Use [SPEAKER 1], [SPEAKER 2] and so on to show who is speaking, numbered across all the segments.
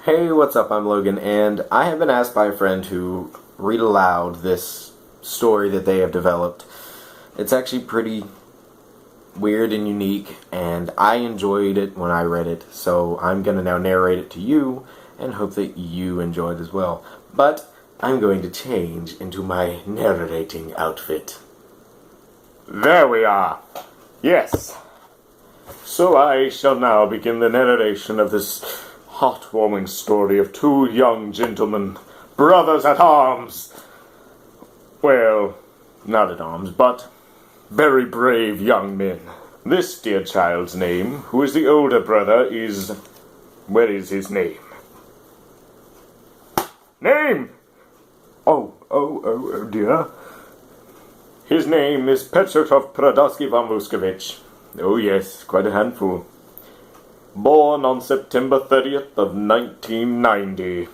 [SPEAKER 1] Hey, what's up? I'm Logan, and I have been asked by a friend to read aloud this story that they have developed. It's actually pretty weird and unique, and I enjoyed it when I read it, so I'm going to now narrate it to you, and hope that you enjoy it as well. But I'm going to change into my narrating outfit. There we are. Yes. So I shall now begin the narration of this heartwarming story of two young gentlemen, brothers at arms. Well, not at arms, but very brave young men. This dear child's name, who is the older brother, is... Where is his name? Name! Oh dear. His name is Petrikov Prodosky von Vuskovic. Oh yes, quite a handful. Born on September 30th of 1990.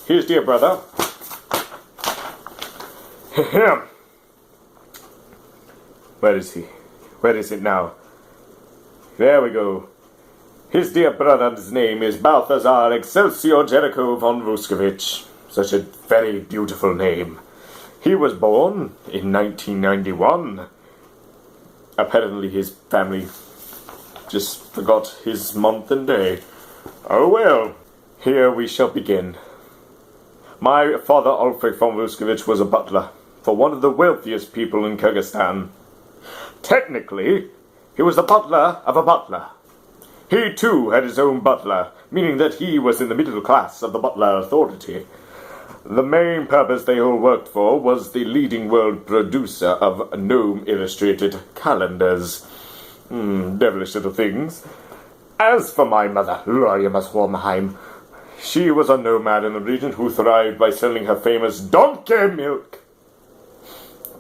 [SPEAKER 1] His dear brother. Where is he? Where is it now? There we go. His dear brother's name is Balthazar Excelsior Jericho von Vuskovic. Such a very beautiful name. He was born in 1991. Apparently his family just forgot his month and day. Oh well, here we shall begin. My father, Alfred von Vuskovic, was a butler for one of the wealthiest people in Kyrgyzstan. Technically, he was the butler of a butler. He too had his own butler, meaning that he was in the middle class of the butler authority. The main purpose they all worked for was the leading world producer of gnome-illustrated calendars. Devilish little things. As for my mother, Loriamus Wormheim, she was a nomad in the region who thrived by selling her famous donkey milk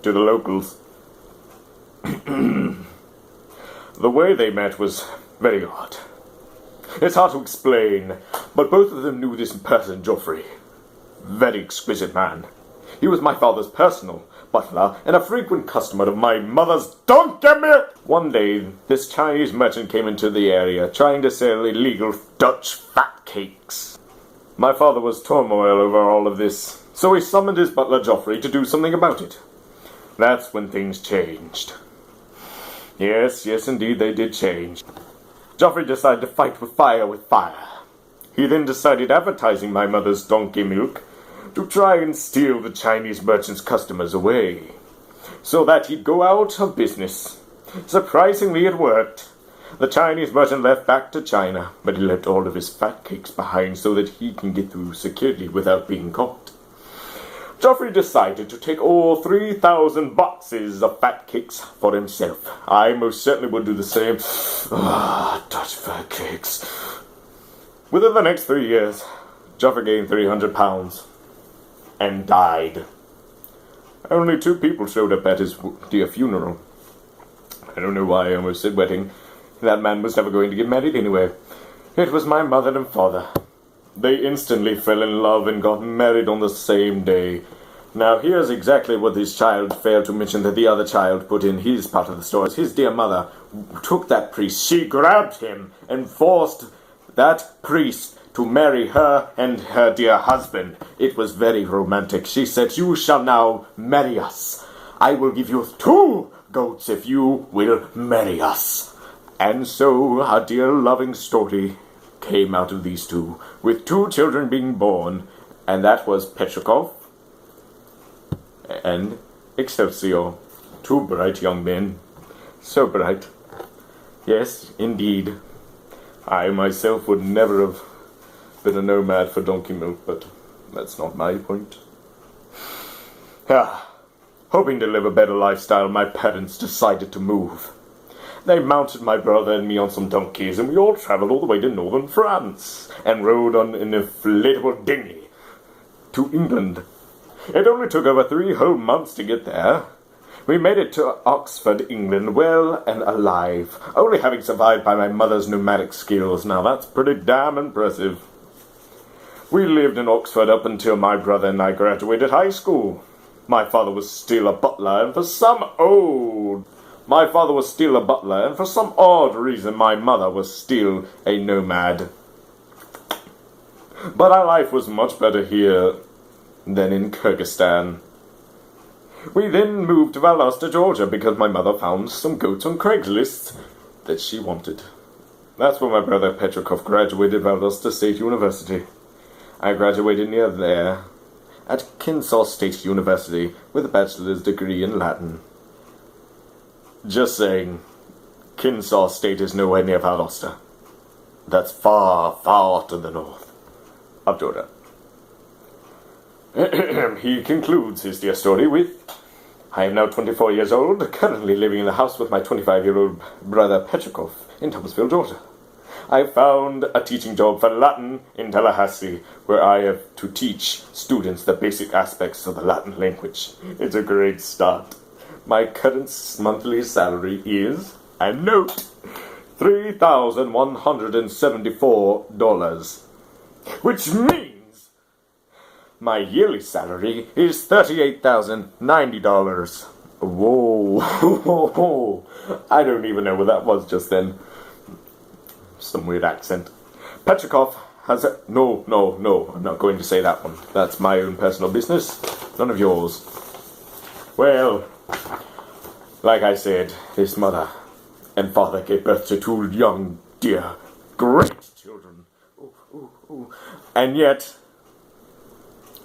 [SPEAKER 1] to the locals. The way they met was very odd. It's hard to explain, but both of them knew this person, Geoffrey. Very exquisite man. He was my father's personal butler and a frequent customer of my mother's donkey milk. One day, this Chinese merchant came into the area trying to sell illegal Dutch fat cakes. My father was turmoil over all of this, so he summoned his butler Geoffrey to do something about it. That's when things changed. Yes, indeed they did change. Geoffrey decided to fight with fire. He then decided advertising my mother's donkey milk to try and steal the Chinese merchant's customers away, so that he'd go out of business. Surprisingly, it worked. The Chinese merchant left back to China, but he left all of his fat cakes behind so that he can get through securely without being caught. Geoffrey decided to take all 3,000 boxes of fat cakes for himself. I most certainly would do the same. Dutch fat cakes. Within the next 3 years, Geoffrey gained 300 pounds and died. Only 2 people showed up at his dear funeral. I don't know why I almost said wedding. That man was never going to get married anyway. It was my mother and father. They instantly fell in love and got married on the same day. Now here's exactly what this child failed to mention that the other child put in his part of the story. His dear mother took that priest. She grabbed him and forced that priest to marry her and her dear husband. It was very romantic. She said, "You shall now marry us. I will give you 2 goats if you will marry us." And so a dear loving story came out of these two, with 2 children being born, and that was Petrikov and Excelsior. 2 bright young men. So bright. Yes, indeed. I myself would never have been a nomad for donkey milk, but that's not my point. Hoping to live a better lifestyle, my parents decided to move. They mounted my brother and me on some donkeys, and we all travelled all the way to northern France, and rode on an inflatable dinghy to England. It only took over 3 whole months to get there. We made it to Oxford, England, well and alive, only having survived by my mother's nomadic skills. Now that's pretty damn impressive. We lived in Oxford up until my brother and I graduated high school. My father was still a butler, and for some odd reason my mother was still a nomad. But our life was much better here than in Kyrgyzstan. We then moved to Valdosta, Georgia, because my mother found some goats on Craigslist that she wanted. That's where my brother Petrikov graduated Valdosta State University. I graduated near there at Kinsaw State University with a bachelor's degree in Latin. Just saying, Kinsaw State is nowhere near Valdosta. That's far, far to the north of Georgia. He concludes his dear story with, I am now 24 years old, currently living in the house with my 25-year-old brother Petrikov in Thomasville, Georgia. I found a teaching job for Latin in Tallahassee, where I have to teach students the basic aspects of the Latin language. It's a great start. My current monthly salary is, and note, $3,174, which means my yearly salary is $38,090. Whoa. I don't even know what that was just then. Some weird accent. Petrikov has a... No, I'm not going to say that one. That's my own personal business. None of yours. Well, like I said, his mother and father gave birth to two young, dear, great children. Ooh. And yet,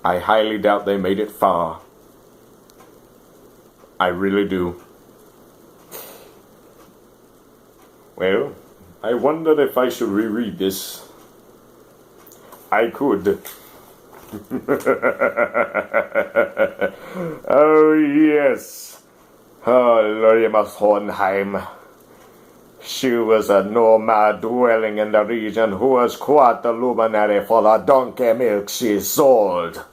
[SPEAKER 1] I highly doubt they made it far. I really do. Well, I wonder if I should reread this. I could. Oh, yes. Oh, Lorima Hornheim. She was a nomad dwelling in the region who was quite the luminary for the donkey milk she sold.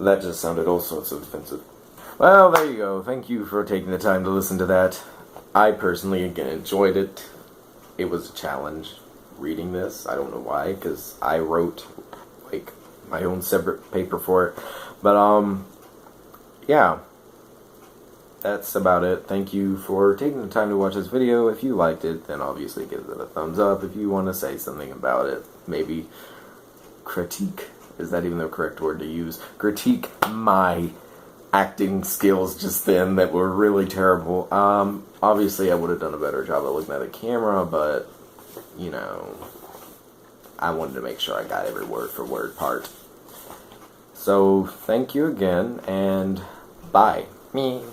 [SPEAKER 1] That just sounded all sorts of offensive. Well, there you go. Thank you for taking the time to listen to that. I personally, again, enjoyed it. It was a challenge reading this. I don't know why, because I wrote, like, my own separate paper for it. But, yeah. That's about it. Thank you for taking the time to watch this video. If you liked it, then obviously give it a thumbs up. If you want to say something about it, maybe critique. Is that even the correct word to use? Critique my acting skills just then that were really terrible. Obviously I would have done a better job of looking at the camera, but, you know, I wanted to make sure I got every word for word part. So, thank you again, and bye. Me.